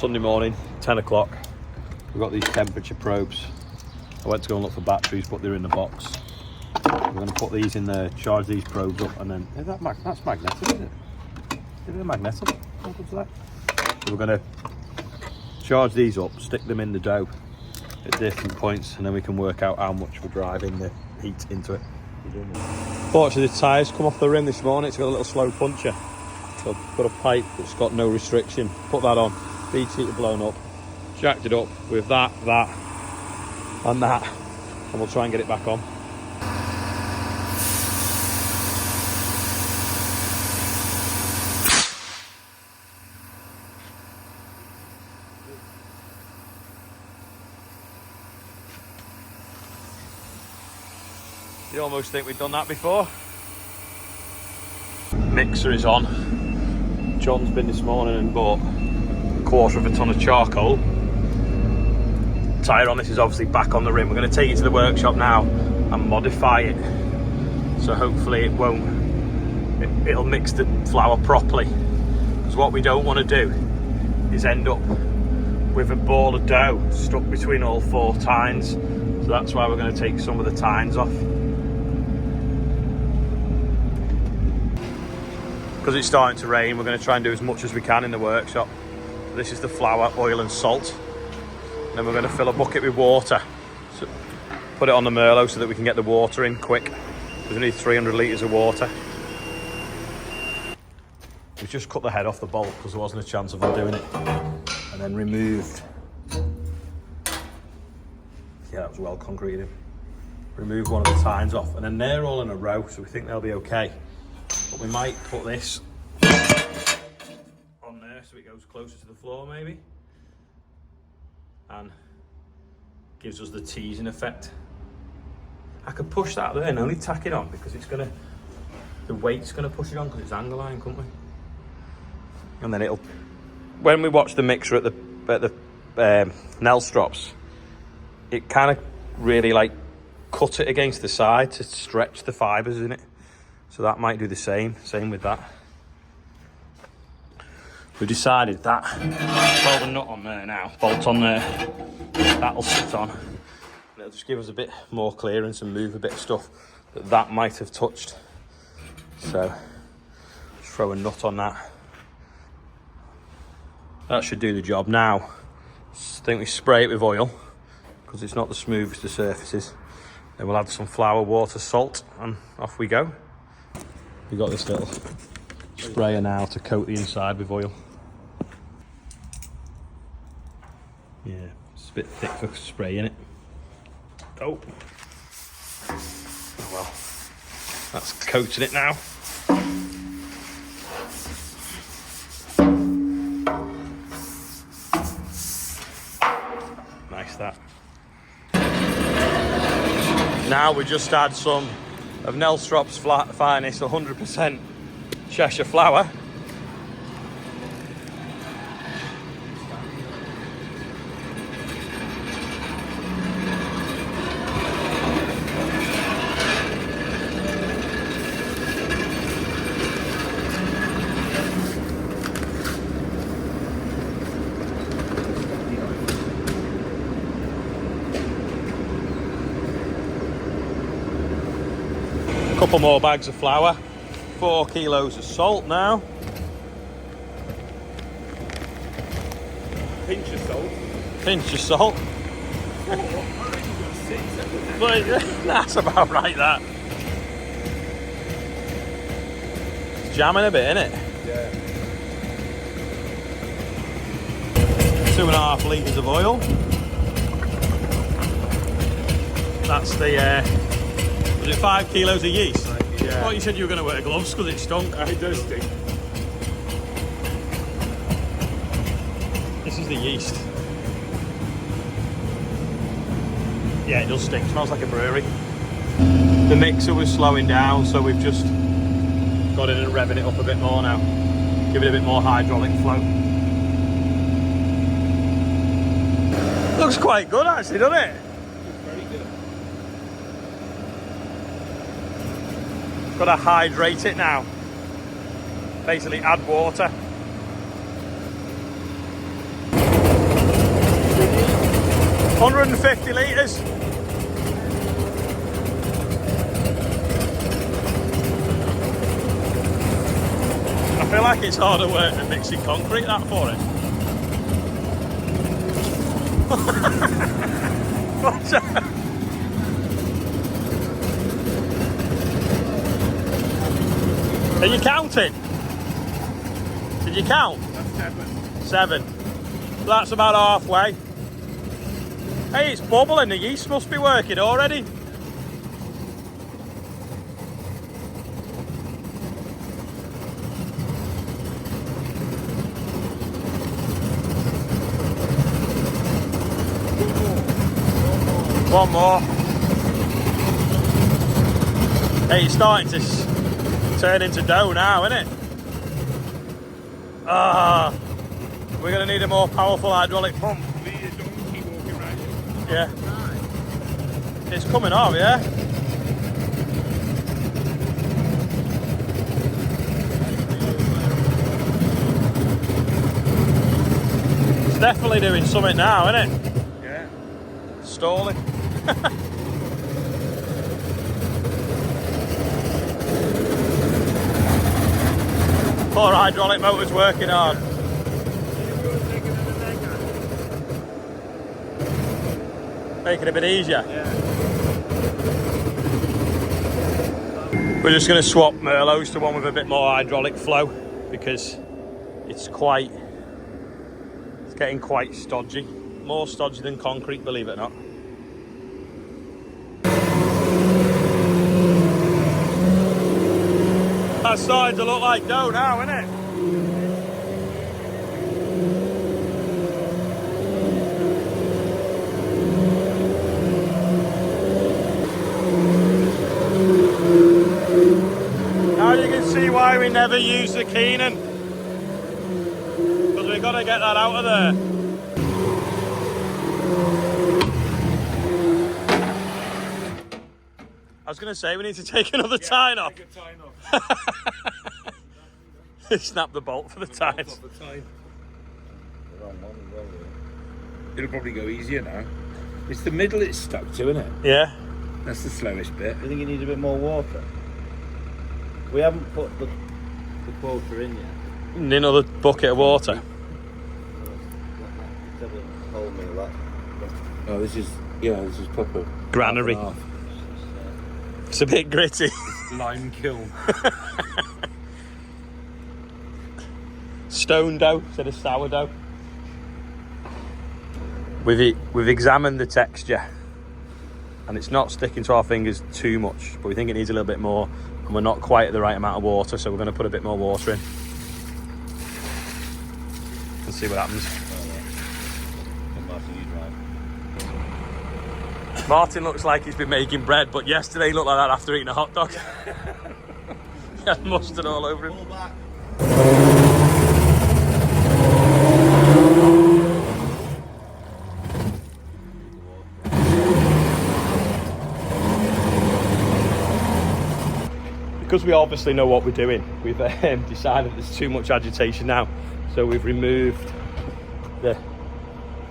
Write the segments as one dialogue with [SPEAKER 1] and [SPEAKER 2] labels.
[SPEAKER 1] Sunday morning, 10 o'clock. We've got these temperature probes. I went to go and look for batteries, but they're in the box. We're going to put these in there, charge these probes up, and then that's magnetic, isn't it? Is it magnetic? How good's that? So we're going to charge these up, stick them in the dough at different points, and then we can work out how much we're driving the heat into it. Fortunately, the tyres come off the rim this morning. It's got a little slow puncher. So I've got a pipe that's got no restriction. Put that on. Feed heater blown up. Jacked it up with that, and that. And we'll try and get it back on. You almost think we've done that before. Mixer is on. John's been this morning and bought a quarter of a ton of charcoal. Tyre on this is obviously back on the rim. We're going to take it to the workshop now and modify it. So hopefully it'll mix the flour properly. Because what we don't want to do is end up with a ball of dough stuck between all four tines. So that's why we're going to take some of the tines off. Because it's starting to rain, we're going to try and do as much as we can in the workshop. So this is the flour, oil and salt. And then we're going to fill a bucket with water. So put it on the Merlot so that we can get the water in quick. We need 300 litres of water. We've just cut the head off the bolt because there wasn't a chance of undoing it. And then removed. Yeah, that was well concreted. Remove one of the tines off. And then they're all in a row, so we think they'll be okay. But we might put this on there so it goes closer to the floor maybe, and gives us the teasing effect. I could push that there and only tack it on because the weight's gonna push it on because it's angle iron, couldn't we? And then when we watch the mixer at the nail strops, it kind of really like cut it against the side to stretch the fibres in it. So that might do the same with that. We decided that, well, the nut on there now, bolt on there, that'll sit on. And it'll just give us a bit more clearance and move a bit of stuff that might have touched. So, just throw a nut on that. That should do the job. Now, I think we spray it with oil, because it's not the smoothest of surfaces. Then we'll add some flour, water, salt, and off we go. We've got this little sprayer now to coat the inside with oil. Yeah, it's a bit thick for spraying it. Oh, well, that's coating it now. Nice that. Now we just add some of Nelstrop's finest 100% Cheshire flour. Couple more bags of flour, 4 kilos of salt now.
[SPEAKER 2] Pinch of salt.
[SPEAKER 1] Pinch of salt. But that's about right, that. It's jamming a bit, isn't it?
[SPEAKER 2] Yeah.
[SPEAKER 1] 2.5 litres of oil. That's the was it 5 kilos of yeast?
[SPEAKER 2] Yeah.
[SPEAKER 1] Well, you said you were going to wear gloves because it stunk.
[SPEAKER 2] It does stink.
[SPEAKER 1] This is the yeast. Yeah, it does stink. Smells like a brewery. The mixer was slowing down, so we've just got in and revving it up a bit more now. Give it a bit more hydraulic flow. Looks quite good actually, doesn't it? Got to hydrate it now. Basically add water. 250 litres. I feel like it's harder work than mixing concrete, that, for it. What's that? Are you counting? Did you count? That's 7. So that's about halfway. Hey, it's bubbling. The yeast must be working already. One more. Hey, it's starting to turn into dough now, isn't it? We're going to need a more powerful hydraulic pump. Yeah. It's coming off, yeah? It's definitely doing something now, isn't it?
[SPEAKER 2] Yeah.
[SPEAKER 1] Stalling. Poor hydraulic motor's working hard. Make it a bit easier.
[SPEAKER 2] Yeah.
[SPEAKER 1] We're just going to swap Merlots to one with a bit more hydraulic flow because it's getting quite stodgy. More stodgy than concrete, believe it or not. That's starting to look like dough now, isn't it? Now you can see why we never use the Keenan. Because we've got to get that out of there. I was going to say we need to take another tine off.
[SPEAKER 2] Take a tine off.
[SPEAKER 1] Snap the bolt for the tines.
[SPEAKER 2] It'll probably go easier now. It's the middle it's stuck to, isn't it?
[SPEAKER 1] Yeah.
[SPEAKER 2] That's the slowest bit.
[SPEAKER 3] You think it needs a bit more water? We haven't put the quota in yet.
[SPEAKER 1] Another bucket of water.
[SPEAKER 2] Oh, this is proper
[SPEAKER 1] Granary. It's a bit gritty.
[SPEAKER 2] Lime kiln.
[SPEAKER 1] Stone dough instead of sourdough. We've examined the texture and it's not sticking to our fingers too much, but we think it needs a little bit more and we're not quite at the right amount of water, so we're going to put a bit more water in and see what happens. Martin looks like he's been making bread, but yesterday he looked like that after eating a hot dog. He had mustard all over him. Because we obviously know what we're doing, we've decided there's too much agitation now, so we've removed the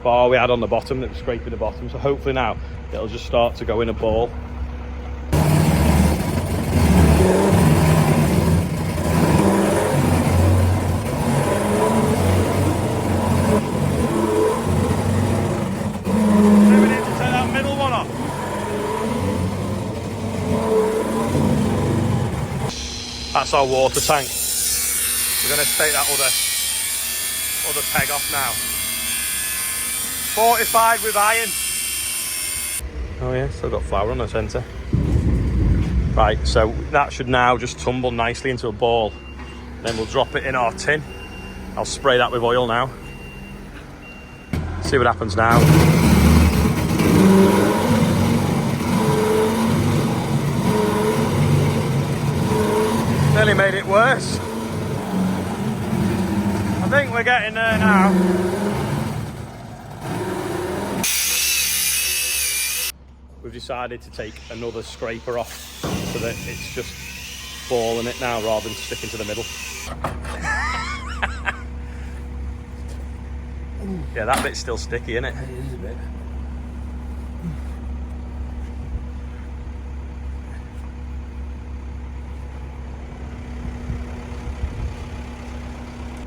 [SPEAKER 1] bar we had on the bottom that was scraping the bottom, so hopefully now it'll just start to go in a ball. So we need to take that middle one off. That's our water tank. We're going to take that other peg off now. 45 with iron. Oh yeah, still got flour on the centre. Right, so that should now just tumble nicely into a ball. Then we'll drop it in our tin. I'll spray that with oil now. See what happens now. Nearly made it worse. I think we're getting there now. We've decided to take another scraper off so that it's just balling it now rather than sticking to the middle. Yeah, that bit's still sticky, isn't it?
[SPEAKER 2] It is a bit.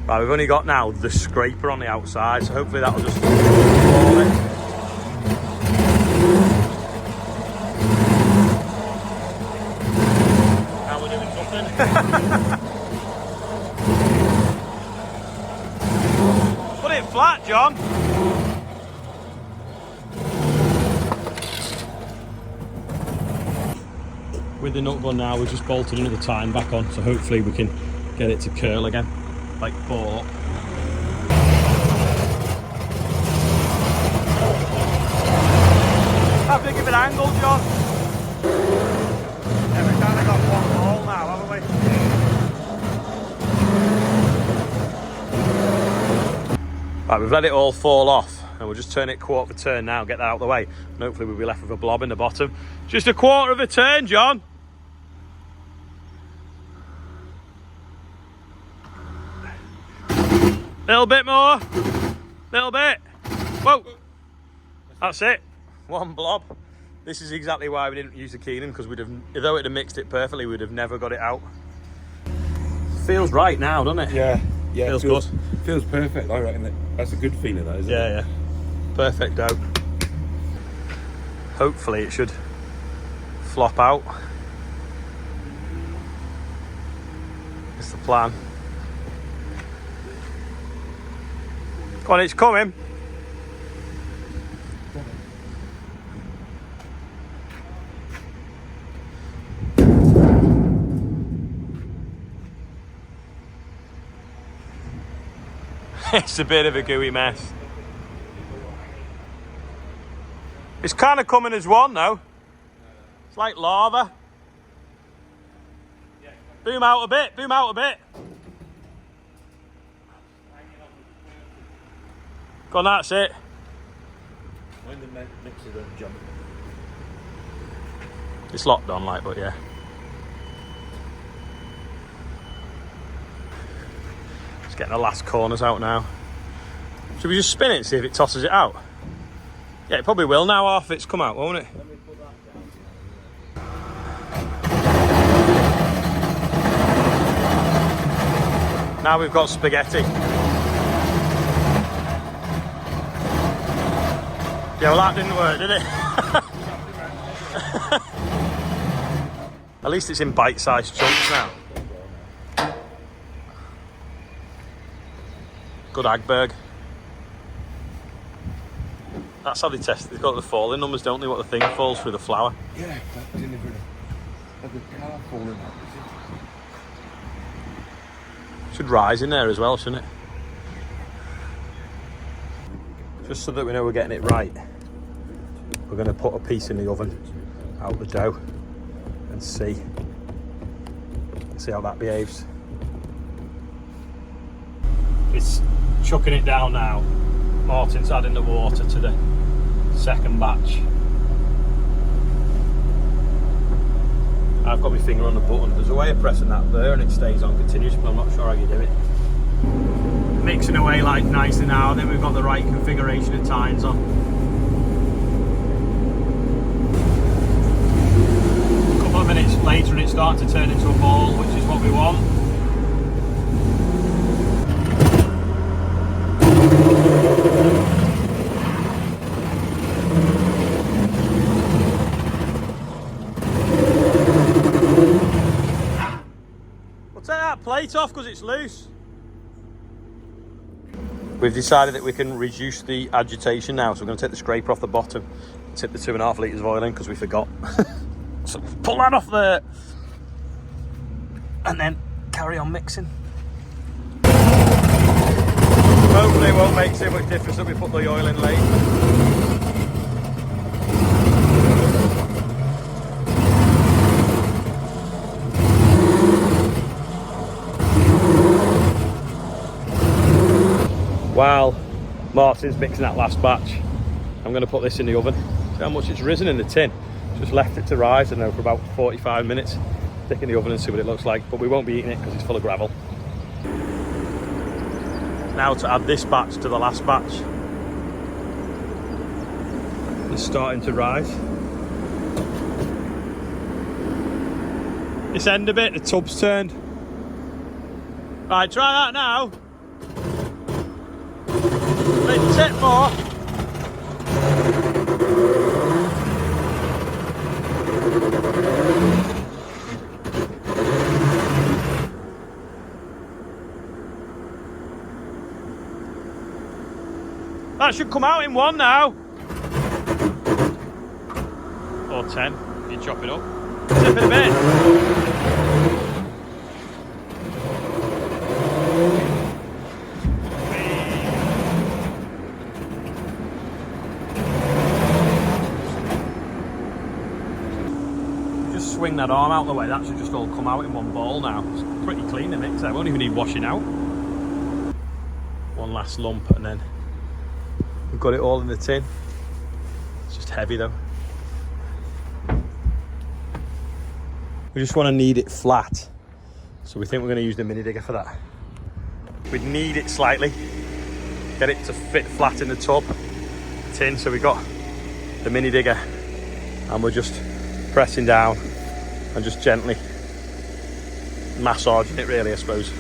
[SPEAKER 1] Right, we've only got now the scraper on the outside, so hopefully that'll just roll it. Now we're doing something. Put it flat, John. With the nut gun now, we've just bolted another tine back on, so hopefully we can get it to curl again, like ball up. How big of an angle, John? Yeah, we've kind of got one ball now, haven't we? Right, we've let it all fall off, and we'll just turn it quarter of a turn now, get that out of the way, and hopefully we'll be left with a blob in the bottom. Just a quarter of a turn, John. Little bit more, little bit. Whoa, that's it. One blob. This is exactly why we didn't use the Keenan, because we'd have, although it'd have mixed it perfectly, we'd have never got it out. Feels right now, doesn't it?
[SPEAKER 2] Yeah, yeah.
[SPEAKER 1] Feels good.
[SPEAKER 2] Feels perfect. I reckon that's a good feeling, that, isn't it?
[SPEAKER 1] Yeah, yeah. Perfect dough. Hopefully it should flop out. That's the plan. Come on, it's coming. It's a bit of a gooey mess. It's kind of coming as one though. It's like lava. Boom out a bit, boom out a bit. Go on, that's it.
[SPEAKER 3] When the mixer don't jump.
[SPEAKER 1] It's locked on, like, but yeah. Just getting the last corners out now. Should we just spin it and see if it tosses it out? Yeah, it probably will now, half it's come out, won't it?
[SPEAKER 3] Let me put that down.
[SPEAKER 1] Now we've got spaghetti. Yeah, well that didn't work, did it? At least it's in bite-sized chunks now. Good Agberg. That's how they test it. They've got the falling numbers, don't they? What the thing falls through the flour.
[SPEAKER 2] Yeah, that delivered of the car falling out.
[SPEAKER 1] Should rise in there as well, shouldn't it? Just so that we know we're getting it right, we're going to put a piece in the oven out the dough and see how that behaves. It's chucking it down now. Martin's adding the water to the second batch. I've got my finger on the button. There's a way of pressing that there and it stays on continuously, but I'm not sure how you do it. Mixing away like nicely now, then we've got the right configuration of tines on. A couple of minutes later and it's starting to turn into a ball, which is what we want. We'll take that plate off because it's loose. We've decided that we can reduce the agitation now, so we're going to take the scraper off the bottom, tip the 2.5 litres of oil in because we forgot. So pull that off there and then carry on mixing. Hopefully it won't make too much difference that we put the oil in late. While Martin's mixing that last batch, I'm going to put this in the oven. See how much it's risen in the tin. Just left it to rise, I don't know, for about 45 minutes. Stick in the oven and see what it looks like, but we won't be eating it because it's full of gravel. Now to add this batch to the last batch. It's starting to rise. This end a bit, the tub's turned. Right, try that now. That should come out in 1 now. Or 10, if you chop it up. Zip it a bit. Just swing that arm out the way. That should just all come out in 1 ball now. It's pretty clean, the mix. I won't even need washing out. 1 last lump and then we've got it all in the tin. It's just heavy though. We just want to knead it flat. So we think we're going to use the mini digger for that. We'd knead it slightly, get it to fit flat in the tub, tin. So we got the mini digger and we're just pressing down and just gently massaging it really, I suppose.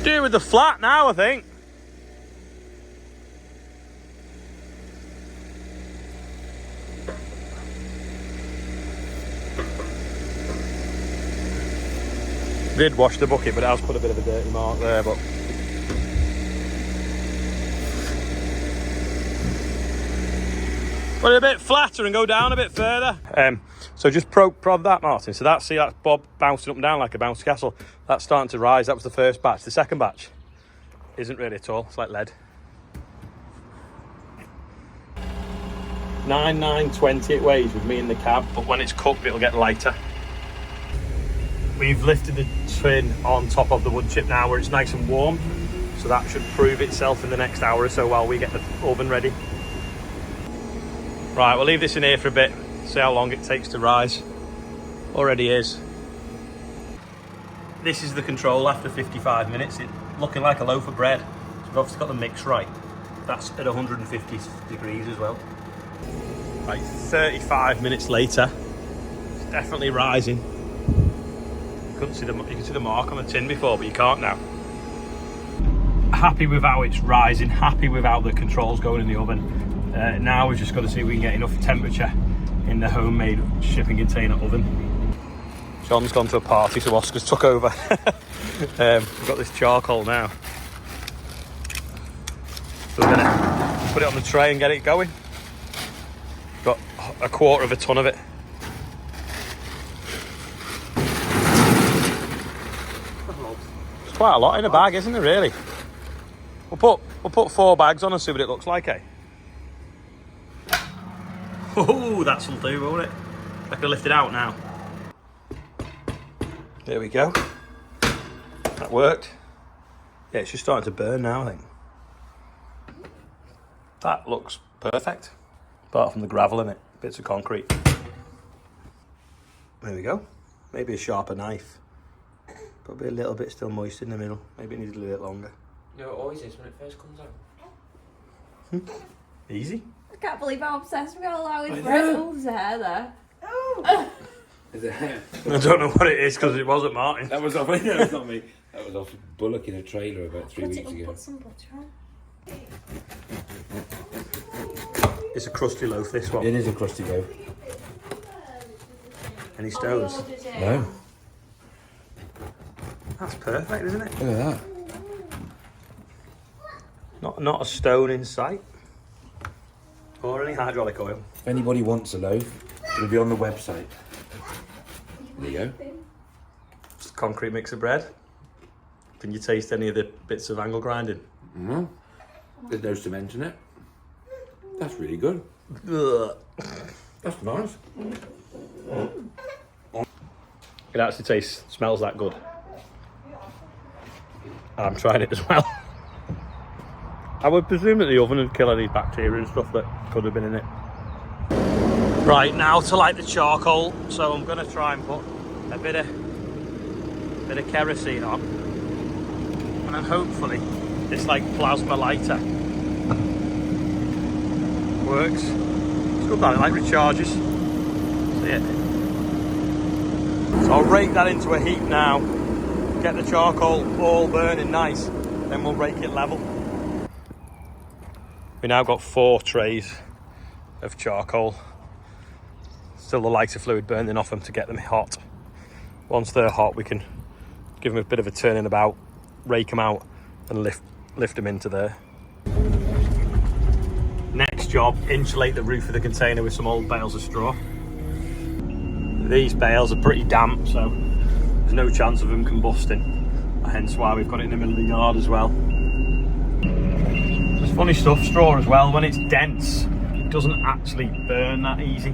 [SPEAKER 1] Do it with the flat now, I think. Did wash the bucket, but it has put a bit of a dirty mark there, but put it a bit flatter and go down a bit further. So just prod that, Martin. So that's, see, that's Bob bouncing up and down like a bouncy castle. That's starting to rise. That was the first batch. The second batch isn't really at all. It's like lead. 9,920 it weighs with me in the cab, but when it's cooked it'll get lighter. We've lifted the tin on top of the wood chip now where it's nice and warm, so that should prove itself in the next hour or so while we get the oven ready. Right, we'll leave this in here for a bit, see how long it takes to rise. Already is. This is the control after 55 minutes. It's looking like a loaf of bread. So we've obviously got the mix right. That's at 150 degrees as well. Right, 35 minutes later, it's definitely rising. You can see the mark on the tin before, but you can't now. Happy with how it's rising, happy with how the controls going in the oven. Now we've just got to see if we can get enough temperature in the homemade shipping container oven. John's gone to a party, so Oscar's took over. We've got this charcoal now. So we're gonna put it on the tray and get it going. Got 1/4 of a ton of it. It's quite a lot in a bag, isn't it, really? We'll put 4 bags on and see what it looks like, eh? Oh, that'll do, won't it? I can lift it out now. There we go. That worked. Yeah, it's just starting to burn now, I think. That looks perfect. Apart from the gravel in it, bits of concrete. There we go. Maybe a sharper knife. Probably a little bit still moist in the middle. Maybe it needs a little bit longer.
[SPEAKER 4] No, it always is when it first comes out.
[SPEAKER 1] Easy.
[SPEAKER 5] I can't believe how obsessed we all are with bread. Oh, there's a hair there.
[SPEAKER 4] Oh! Is it hair?
[SPEAKER 1] I don't know what it is because it wasn't Martin.
[SPEAKER 2] That was off. No, it's not me. That was off Bullock in a trailer about 3 weeks ago.
[SPEAKER 5] Put some butter on.
[SPEAKER 1] It's a crusty loaf, this one.
[SPEAKER 2] It is a crusty loaf.
[SPEAKER 1] Any stones?
[SPEAKER 2] No.
[SPEAKER 1] That's perfect, isn't it?
[SPEAKER 2] Look at that.
[SPEAKER 1] Not a stone in sight. Or any hydraulic oil.
[SPEAKER 2] If anybody wants a loaf, it'll be on the website. There you go.
[SPEAKER 1] Just a concrete mix of bread. Can you taste any of the bits of angle grinding?
[SPEAKER 2] No. There's no cement in it. That's really good.
[SPEAKER 1] Ugh.
[SPEAKER 2] That's nice.
[SPEAKER 1] It actually smells that good. I'm trying it as well. I would presume that the oven would kill any bacteria and stuff that could have been in it. Right, now to light the charcoal, so I'm going to try and put a bit of kerosene on, and then hopefully this like plasma lighter works. It's good that it like recharges. See it? So I'll rake that into a heap now, get the charcoal all burning nice, then we'll rake it level. We now got 4 trays of charcoal. Still the lighter fluid burning off them to get them hot. Once they're hot, we can give them a bit of a turning about, rake them out, and lift them into there. Next job, insulate the roof of the container with some old bales of straw. These bales are pretty damp, so there's no chance of them combusting, hence why we've got it in the middle of the yard as well. It's funny stuff, straw as well, when it's dense it doesn't actually burn that easy.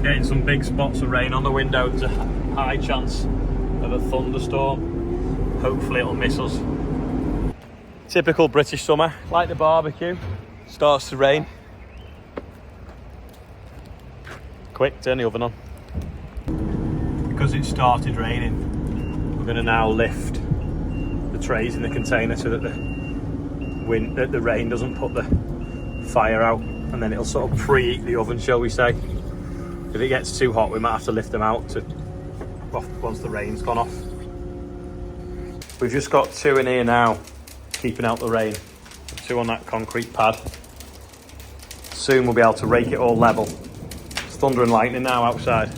[SPEAKER 1] Getting some big spots of rain on the window, there's a high chance of a thunderstorm. Hopefully it'll miss us. Typical British summer, like the barbecue, starts to rain. Quick, turn the oven on. Because it started raining, we're going to now lift the trays in the container so that the rain doesn't put the fire out, and then it'll sort of preheat the oven, shall we say. If it gets too hot, we might have to lift them out once the rain's gone off. We've just got 2 in here now, keeping out the rain. 2 on that concrete pad. Soon we'll be able to rake it all level. It's thunder and lightning now outside.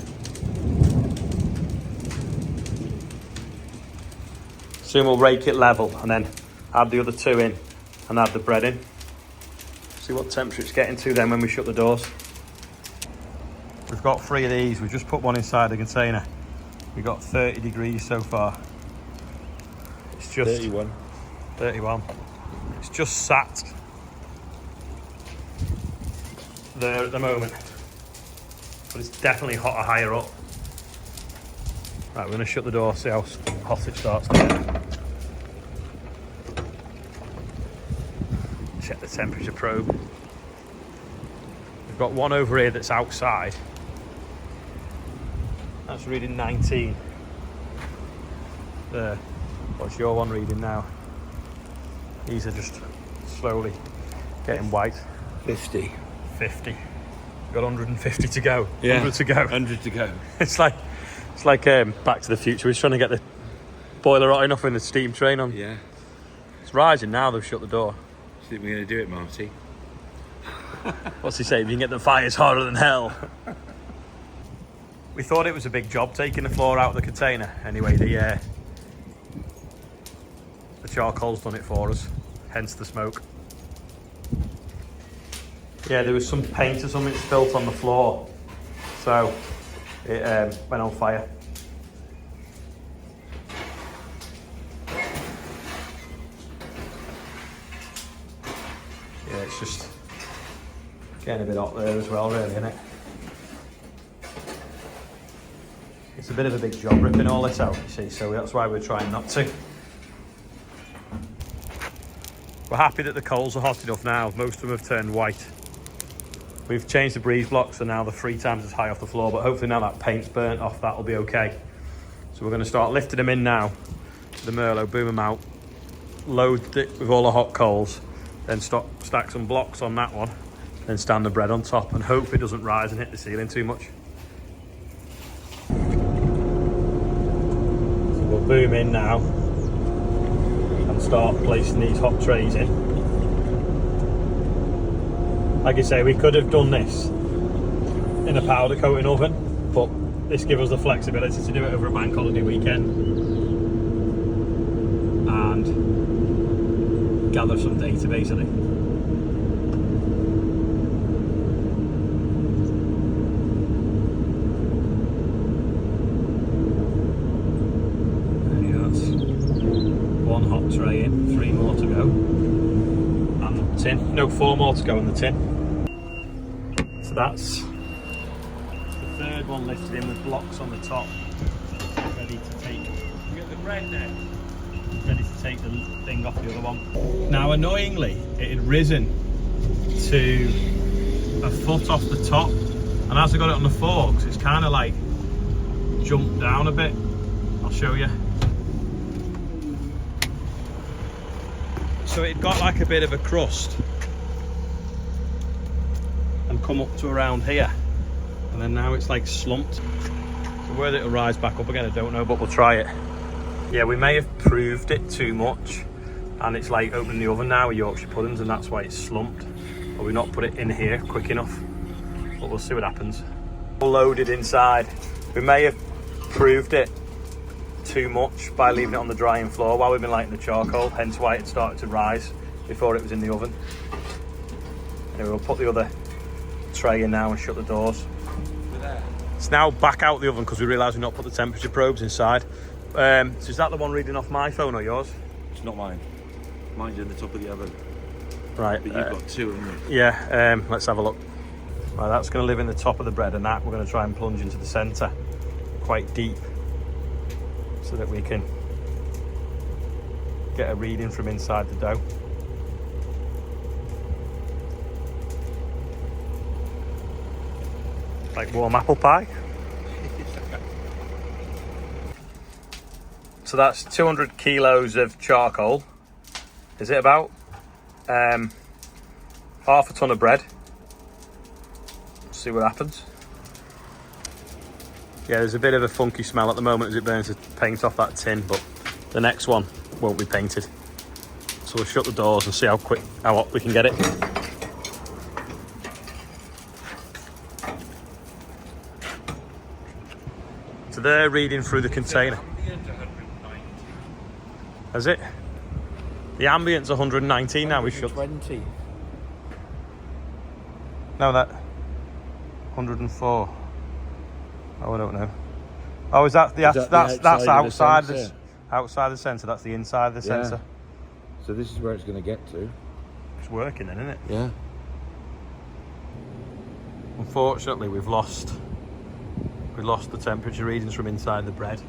[SPEAKER 1] Soon we'll rake it level and then add the other 2 in and add the bread in. See what temperature it's getting to then when we shut the doors. We've got 3 of these. We've just put one inside the container. We've got 30 degrees so far. It's just 31. It's just sat there at the moment, but it's definitely hotter higher up. Right, we're going to shut the door, see how hot it starts to get. Check the temperature probe. We've got one over here that's outside. That's reading 19. There. What's your one reading now? These are just slowly getting white.
[SPEAKER 2] 50.
[SPEAKER 1] We've got 150 to go.
[SPEAKER 2] Yeah,
[SPEAKER 1] 100 to go.
[SPEAKER 2] 100 to go.
[SPEAKER 1] It's like Back to the Future. He's trying to get the boiler hot enough in the steam train on.
[SPEAKER 2] Yeah.
[SPEAKER 1] It's rising now. They've shut the door.
[SPEAKER 2] Do you think we're going to do it, Marty?
[SPEAKER 1] What's he saying? You can get the fires harder than hell. We thought it was a big job taking the floor out of the container. Anyway, the charcoal's done it for us. Hence the smoke. Yeah, there was some paint or something spilt on the floor, so it went on fire. Yeah, it's just getting a bit hot there as well, really, isn't it? It's a bit of a big job ripping all this out, you see, so that's why we're trying not to. We're happy that the coals are hot enough now. Most of them have turned white. We've changed the breeze blocks, so now they're 3 times as high off the floor, but hopefully now that paint's burnt off, that'll be okay. So we're going to start lifting them in now to the Merlot, boom them out, load it with all the hot coals, then stack some blocks on that one, then stand the bread on top and hope it doesn't rise and hit the ceiling too much. So we'll boom in now and start placing these hot trays in. Like I say, we could have done this in a powder coating oven, but this gives us the flexibility to do it over a bank holiday weekend and gather some data basically. That's 1 hot tray in, 3 more to go. And the tin, no, 4 more to go in the tin. So that's the 3rd one lifted in with blocks on the top, ready to take. You get the bread there, ready to take the thing off the other one. Now, annoyingly, it had risen to a foot off the top, and as I got it on the forks, it's kind of like jumped down a bit. I'll show you. So it got like a bit of a crust and come up to around here, and then now it's like slumped. So whether it'll rise back up again, I don't know, but we'll try it. Yeah, we may have proved it too much, and it's like opening the oven now with Yorkshire puddings, and that's why it's slumped. But we've not put it in here quick enough, but we'll see what happens. Loaded inside. We may have proved it too much by leaving it on the drying floor while we've been lighting the charcoal, hence why it started to rise before it was in the oven. Anyway, we'll put the other tray in now and shut the doors. It's now back out the oven because we realised we've not put the temperature probes inside. So is that the one reading off my phone or yours?
[SPEAKER 2] It's not mine. Mine's in the top of the oven.
[SPEAKER 1] Right.
[SPEAKER 2] But you've got two, haven't you?
[SPEAKER 1] Yeah, let's have a look. Right, that's going to live in the top of the bread, and that we're going to try and plunge into the centre quite deep so that we can get a reading from inside the dough. Like warm apple pie. So that's 200 kilos of charcoal. Is it about? Half a ton of bread. See what happens. Yeah, there's a bit of a funky smell at the moment as it burns the paint off that tin, but the next one won't be painted. So we'll shut the doors and see how hot we can get it. So they're reading through the container. Is it? The ambient's 119 now. We should.
[SPEAKER 2] 20.
[SPEAKER 1] No, that 104. Oh, I don't know. Oh, is that that's outside the outside the sensor? That's the inside of the sensor.
[SPEAKER 2] So this is where it's going to get to.
[SPEAKER 1] It's working then, isn't it?
[SPEAKER 2] Yeah.
[SPEAKER 1] Unfortunately, we've lost the temperature readings from inside the bread.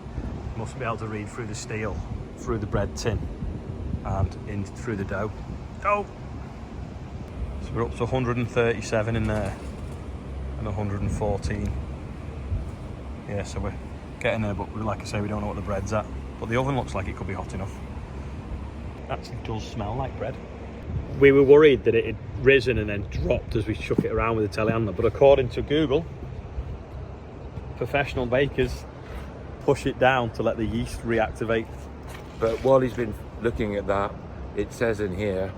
[SPEAKER 1] Must be able to read through the steel, through the bread tin, and in through the dough. Oh! So we're up to 137 in there, and 114. Yeah, so we're getting there, but like I say, we don't know what the bread's at. But the oven looks like it could be hot enough. Actually does smell like bread. We were worried that it had risen and then dropped as we shook it around with the telehandler, but according to Google, professional bakers push it down to let the yeast reactivate.
[SPEAKER 2] But while he's been looking at that, it says in here,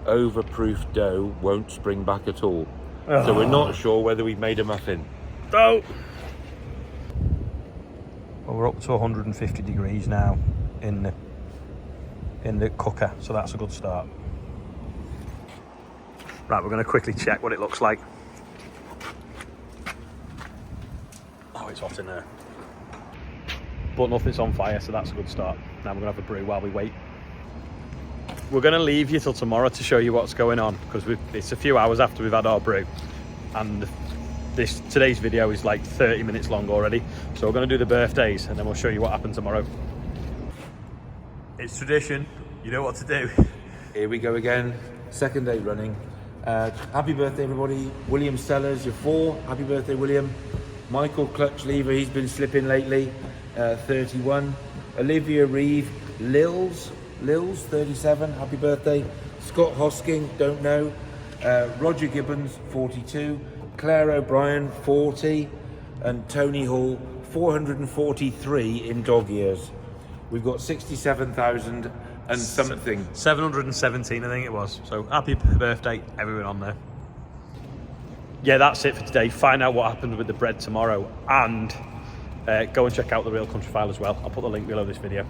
[SPEAKER 2] overproof dough won't spring back at all.
[SPEAKER 1] Oh.
[SPEAKER 2] So we're not sure whether we've made a muffin.
[SPEAKER 1] Oh. Well, we're up to 150 degrees now in the cooker, so that's a good start. Right, we're going to quickly check what it looks like. Oh, it's hot in there. But nothing's on fire, so that's a good start. Now we're going to have a brew while we wait. We're going to leave you till tomorrow to show you what's going on, because it's a few hours after we've had our brew, and today's video is like 30 minutes long already. So we're going to do the birthdays, and then we'll show you what happened tomorrow. It's tradition, you know what to do.
[SPEAKER 2] Here we go again, second day running. Happy birthday everybody. William Sellers, you're 4. Happy birthday, William. Michael Clutch Lever, he's been slipping lately, 31. Olivia Reeve, Lils, 37, happy birthday. Scott Hosking, don't know. Roger Gibbons, 42. Claire O'Brien, 40. And Tony Hall, 443 in dog years. We've got 67,000 and something.
[SPEAKER 1] 717, I think it was. So happy birthday, everyone on there. Yeah, that's it for today. Find out what happened with the bread tomorrow, and go and check out the Real Country File as well. I'll put the link below this video.